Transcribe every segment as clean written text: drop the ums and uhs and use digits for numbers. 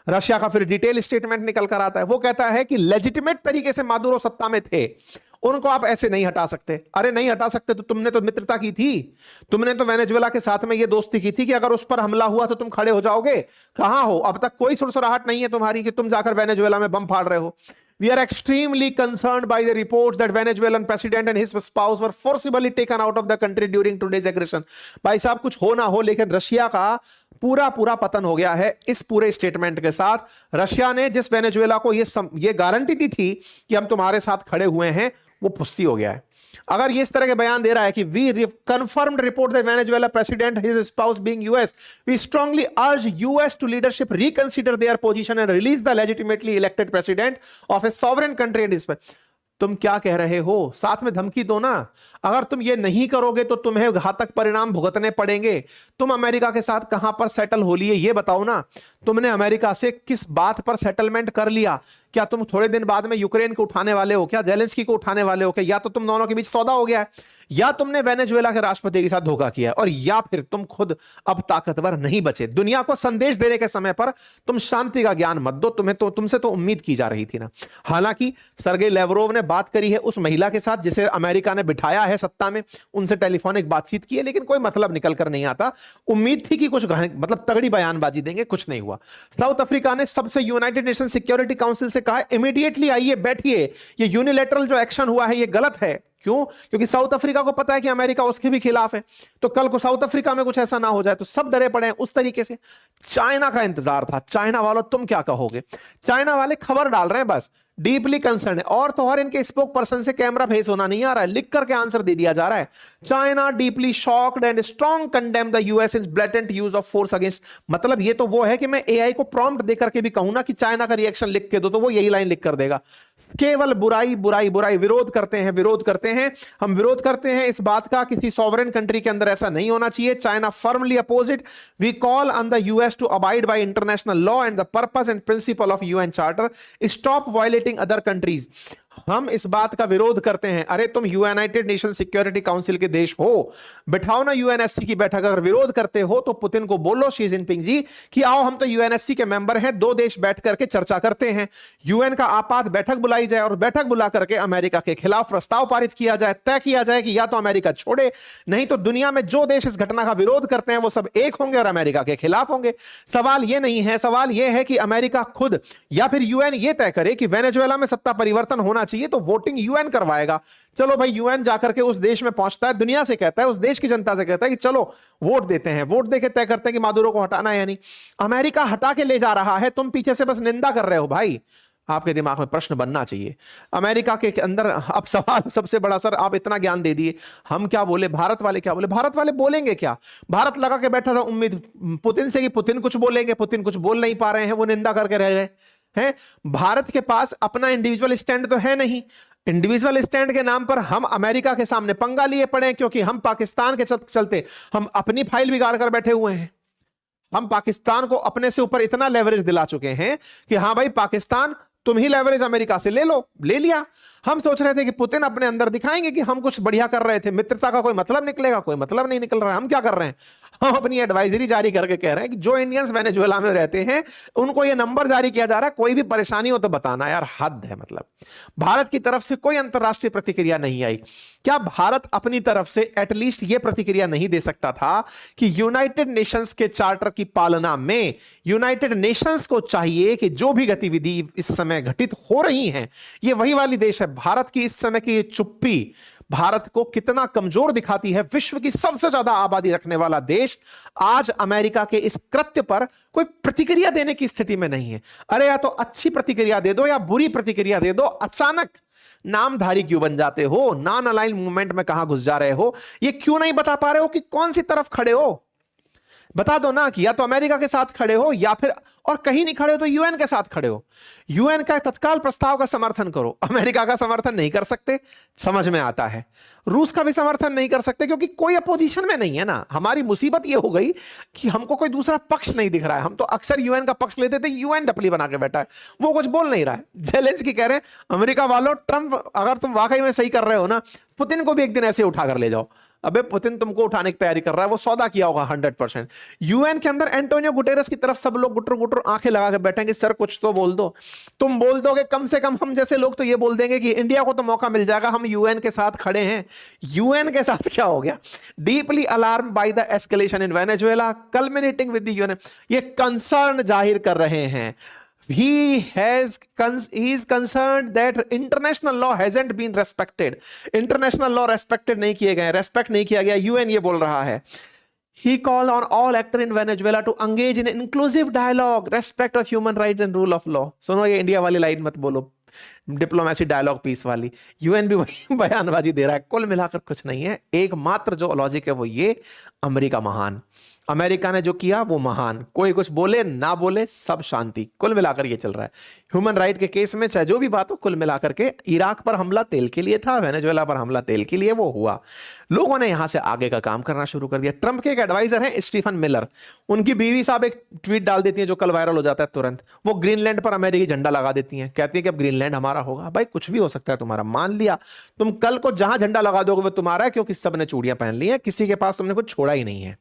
Russia का फिर detail statement निकल कर आता है, वो कहता है कि लेजिटिमेट तरीके से मादुरो सत्ता में थे, उनको आप ऐसे नहीं हटा सकते। अरे नहीं हटा सकते तो तुमने तो मित्रता की थी, तुमने तो वेनेजुएला के साथ में ये दोस्ती की थी कि अगर उस पर हमला हुआ तो तुम खड़े हो जाओगे। कहां हो? अब तक कोई सुरसुराहट नहीं है तुम्हारी कि तुम जाकर वेनेजुएला में बम फाड़ रहे हो। We are extremely concerned by the reports that Venezuelan president and his spouse were forcibly taken out of the country during today's aggression। भाई साहब कुछ हो ना हो, लेकिन रशिया का पूरा पूरा पतन हो गया है इस पूरे स्टेटमेंट के साथ। रशिया ने जिस वेनेजुएला को ये गारंटी दी थी कि हम तुम्हारे साथ खड़े हुए हैं, वो फुस्सी हो गया है। अगर ये इस तरह के बयान दे रहा है कि we confirmed report the Venezuela president his spouse being US, we strongly urge US to leadership reconsider their position and release the legitimately elected president of a sovereign country and is. तुम क्या कह रहे हो? साथ में धमकी दो ना। अगर तुम ये नहीं करोगे तो तुम्हें घातक परिणाम भुगतने पड़ेंगे। तुम अमेरिका के साथ कहां पर सेटल हो लिए ये बताओ ना। तुमने अमेरिका से किस बात पर सेटलमेंट कर लिया? क्या तुम थोड़े दिन बाद में यूक्रेन को उठाने वाले हो? क्या जेलेंस्की को उठाने वाले हो? क्या या तो तुम दोनों के बीच सौदा हो गया है, या तुमने वेनेजुएला के राष्ट्रपति के साथ धोखा किया है, और या फिर तुम खुद अब ताकतवर नहीं बचे। दुनिया को संदेश देने के समय पर तुम शांति का ज्ञान मत दो। तुमसे तो उम्मीद की जा रही थी ना। हालांकि सर्गेई लेवरोव ने बात करी है उस महिला के साथ जिसे अमेरिका ने बिठाया है सत्ता में, उनसे टेलीफोनिक बातचीत की है, लेकिन कोई मतलब निकल कर नहीं आता। उम्मीद थी कि कुछ मतलब तगड़ी बयानबाजी देंगे, कुछ नहीं हुआ। साउथ अफ्रीका ने सबसे यूनाइटेड नेशन सिक्योरिटी काउंसिल से कहा इमीडिएटली आइए बैठिए, ये यूनिलैटरल जो एक्शन हुआ है ये गलत है। क्यों? क्योंकि साउथ अफ्रीका को पता है कि अमेरिका उसके भी खिलाफ है, तो कल को साउथ अफ्रीका में कुछ ऐसा ना हो जाए, तो सब डरे पड़े हैं उस तरीके से। चाइना का इंतजार था। चाइना वालों तुम क्या कहोगे? चाइना वाले खबर डाल रहे हैं बस, डीपली कंसर्न है, और तो और इनके स्पोक पर्सन से कैमरा फेस होना नहीं आ रहा है, लिख करके आंसर दे दिया जा रहा है। China deeply shocked and strong condemn the US in blatant use of force against. मतलब ये तो वो है कि मैं एआई को प्रॉम्प्ट देकर के भी कहूं ना कि चाइना का रिएक्शन लिख के दो, तो वो यही लाइन लिख कर देगा। केवल बुराई बुराई बुराई, विरोध करते हैं, विरोध करते हैं, हम विरोध करते हैं इस बात का। किसी सॉवरेन कंट्री के अंदर ऐसा नहीं होना चाहिए। China firmly oppose it. We call on the US to abide by international law and the purpose and principle of UN charter, stop violating other countries. हम इस बात का विरोध करते हैं। अरे तुम यूनाइटेड नेशन सिक्योरिटी काउंसिल के देश हो, बिठाओ ना यूएनएससी की बैठक। अगर विरोध करते हो तो पुतिन को बोलो, शी जिनपिंग जी, कि आओ हम तो यूएनएससी के मेंबर हैं, दो देश बैठ करके चर्चा करते हैं, यूएन का आपात बैठक बुलाई जाए और बैठक बुला करके अमेरिका के खिलाफ प्रस्ताव पारित किया जाए। तय किया जाए कि या तो अमेरिका छोड़े, नहीं तो दुनिया में जो देश इस घटना का विरोध करते हैं वो सब एक होंगे और अमेरिका के खिलाफ होंगे। सवाल ये नहीं है, सवाल ये है कि अमेरिका खुद या फिर यूएन ये तय करे कि वेनेजुएला में सत्ता परिवर्तन होना चाहिए, तो वोटिंग यूएन करवाएगा। चलो भाई, यूएन जाकर के उस देश में पहुंचता है, दुनिया से कहता है, उस देश की जनता से कहता है कि चलो वोट देते हैं, वोट देके तय करते हैं कि मादुरो को हटाना है या नहीं। अमेरिका हटा के ले जा रहा है, तुम पीछे से बस निंदा कर रहे हो। भाई आपके दिमाग में प्रश्न बनना चाहिए। अमेरिका के अंदर अब सवाल सबसे बड़ा, सर आप इतना ज्ञान दे दिए, हम क्या बोले, भारत वाले क्या बोले? भारत वाले बोलेंगे क्या? भारत लगा के बैठा था उम्मीद पुतिन से कि पुतिन कुछ बोलेंगे, पुतिन कुछ बोल नहीं पा रहे हैं, वो निंदा करके रह गए हैं। भारत के पास अपना इंडिविजुअल स्टैंड तो है नहीं। इंडिविजुअल स्टैंड के नाम पर हम अमेरिका के सामने पंगा लिए पड़े हैं, क्योंकि हम पाकिस्तान के चलते हम अपनी फाइल बिगाड़ कर बैठे हुए हैं। हम पाकिस्तान को अपने से ऊपर इतना लेवरेज दिला चुके हैं कि हाँ भाई पाकिस्तान, तुम ही लेवरेज अमेरिका से ले लो, ले लिया। हम सोच रहे थे कि पुतिन अपने अंदर दिखाएंगे कि हम कुछ बढ़िया कर रहे थे, मित्रता का कोई मतलब निकलेगा, कोई मतलब नहीं निकल रहा है। हम क्या कर रहे हैं? हम अपनी एडवाइजरी जारी करके कह रहे हैं कि जो इंडियंस वेनेजुएला में रहते हैं उनको ये नंबर जारी किया जा रहा है, कोई भी परेशानी हो तो बताना। यार हद है। मतलब भारत की तरफ से कोई अंतरराष्ट्रीय प्रतिक्रिया नहीं आई। क्या भारत अपनी तरफ से एटलीस्ट ये प्रतिक्रिया नहीं दे सकता था कि यूनाइटेड नेशंस के चार्टर की पालना में यूनाइटेड नेशंस को चाहिए कि जो भी गतिविधि इस समय घटित हो रही हैं, ये वही वाली देश है। भारत की इस समय की चुप्पी भारत को कितना कमजोर दिखाती है। विश्व की सबसे ज्यादा आबादी रखने वाला देश आज अमेरिका के इस कृत्य पर कोई प्रतिक्रिया देने की स्थिति में नहीं है। अरे या तो अच्छी प्रतिक्रिया दे दो या बुरी प्रतिक्रिया दे दो। अचानक नामधारी क्यों बन जाते हो? नॉन अलाइन मूवमेंट में कहां घुस जा रहे हो? ये क्यों नहीं बता पा रहे हो कि कौन सी तरफ खड़े हो? बता दो ना कि या तो अमेरिका के साथ खड़े हो या फिर, और कहीं नहीं खड़े हो तो यूएन के साथ खड़े हो। यूएन का तत्काल प्रस्ताव का समर्थन करो। अमेरिका का समर्थन नहीं कर सकते, समझ में आता है। रूस का भी समर्थन नहीं कर सकते क्योंकि कोई अपोजिशन में नहीं है ना। हमारी मुसीबत यह हो गई कि हमको कोई दूसरा पक्ष नहीं दिख रहा है। हम तो अक्सर यूएन का पक्ष लेते थे, यूएन डपली बना के बैठा है, वो कुछ बोल नहीं रहा है। जेलेंस्की कह रहे हैं अमेरिका वालों, ट्रंप अगर तुम वाकई में सही कर रहे हो ना, पुतिन को भी एक दिन ऐसे उठा कर ले जाओ। अबे पुतिन तुमको उठाने की तैयारी कर रहा है, वो सौदा किया होगा 100%। यूएन के अंदर एंटोनियो गुटेरेस की तरफ सब लोग गुटर गुटर आंखें लगा के बैठेंगे, सर कुछ तो बोल दो। तुम बोल दोगे, कम से कम हम जैसे लोग तो ये बोल देंगे कि इंडिया को तो मौका मिल जाएगा, हम यूएन के साथ खड़े हैं। यूएन के साथ क्या हो गया? Deeply alarm by the escalation in Venezuela culminating with the UN, ये कंसर्न जाहिर कर रहे हैं। he is concerned that international law hasn't been respected, international law respected नहीं किए गए, respect नहीं किया गया, यूएन ये बोल रहा है। He called on all actors in Venezuela to engage in inclusive dialogue, respect of human rights and rule of law। सुनो, ये इंडिया वाली लाइन मत बोलो, डिप्लोमेसी डायलॉग पीस वाली। यूएन भी वही बयानबाजी दे रहा है। कुल मिलाकर कुछ नहीं है, एकमात्र जो लॉजिक है वो ये, अमेरिका महान, अमेरिका ने जो किया वो महान, कोई कुछ बोले ना बोले सब शांति। कुल मिलाकर ये चल रहा है। ह्यूमन राइट के केस में चाहे जो भी बात हो, कुल मिलाकर के इराक पर हमला तेल के लिए था, वेनेजुएला पर हमला तेल के लिए, वो हुआ। लोगों ने यहां से आगे का काम करना शुरू कर दिया। ट्रंप के एक एडवाइजर हैं स्टीफन मिलर, उनकी बीवी साहब एक ट्वीट डाल देती है जो कल वायरल हो जाता है तुरंत। वो ग्रीनलैंड पर अमेरिकी झंडा लगा देती हैं, कहती है कि अब ग्रीनलैंड हमारा होगा। भाई कुछ भी हो सकता है तुम्हारा, मान लिया। तुम कल को जहां झंडा लगा दोगे वो तुम्हारा है, क्योंकि सबने चूड़ियां पहन ली हैं, किसी के पास तुमने कुछ छोड़ा ही नहीं है।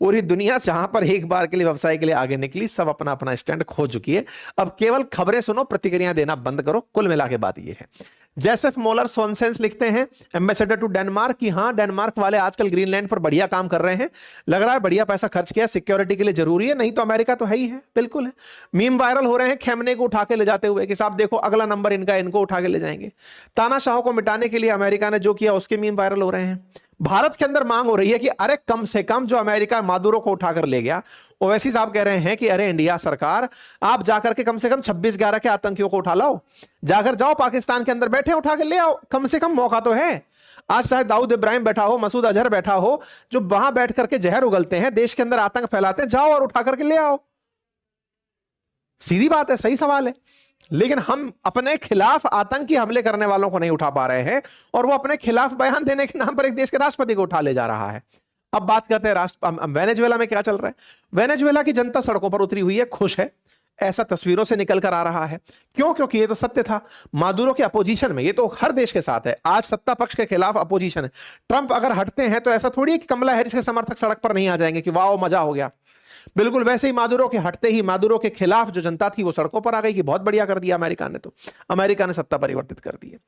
पूरी दुनिया जहां पर एक बार के लिए व्यवसाय के लिए आगे निकली, सब अपना अपना स्टैंड खो चुकी है। अब केवल खबरें सुनो, प्रतिक्रिया देना बंद करो। कुल मिला के बात ये है। जेसेफ मोलर सोनसेंस लिखते हैं, एम्बेसडर टू डेनमार्क, कि हाँ डेनमार्क वाले आजकल ग्रीनलैंड पर बढ़िया काम कर रहे हैं, लग रहा है बढ़िया पैसा खर्च किया, सिक्योरिटी के लिए जरूरी है, नहीं तो अमेरिका तो है ही है। बिल्कुल है। मीम वायरल हो रहे हैं खेमने को उठा के ले जाते हुए कि साहब देखो अगला नंबर इनका, इनको उठा के ले जाएंगे। तानाशाहों को मिटाने के लिए अमेरिका ने जो किया उसके मीम वायरल हो रहे हैं। भारत के अंदर मांग हो रही है कि अरे कम से कम जो अमेरिका मादुरो को उठाकर ले गया, ओवैसी साहब कह रहे हैं कि अरे इंडिया सरकार, आप जाकर के कम से कम 26/11 के आतंकियों को उठा लाओ, जाकर जाओ पाकिस्तान के अंदर बैठे उठा के ले आओ, कम से कम मौका तो है। आज चाहे दाऊद इब्राहिम बैठा हो, मसूद अजहर बैठा हो, जो वहां बैठ करके जहर उगलते हैं, देश के अंदर आतंक फैलाते हैं, जाओ और उठा करके ले आओ। सीधी बात है, सही सवाल है। लेकिन हम अपने खिलाफ आतंकी हमले करने वालों को नहीं उठा पा रहे हैं, और वो अपने खिलाफ बयान देने के नाम पर एक देश के राष्ट्रपति को उठा ले जा रहा है। अब बात करते हैं वेनेजुएला में क्या चल रहा है। वेनेजुएला की जनता सड़कों पर उतरी हुई है, खुश है, ऐसा तस्वीरों से निकल कर आ रहा है। क्यों? क्योंकि ये तो सत्य था। मादुरो के अपोजिशन में, ये तो हर देश के साथ है, आज सत्ता पक्ष के खिलाफ अपोजिशन है। ट्रंप अगर हटते हैं तो ऐसा थोड़ी है कि कमला हैरिस के समर्थक सड़क पर नहीं आ जाएंगे कि वाह मजा हो गया। बिल्कुल वैसे ही मादुरो के हटते ही मादुरो के खिलाफ जो जनता थी वो सड़कों पर आ गई कि बहुत बढ़िया कर दिया अमेरिका ने, तो अमेरिका ने सत्ता परिवर्तित कर दी है।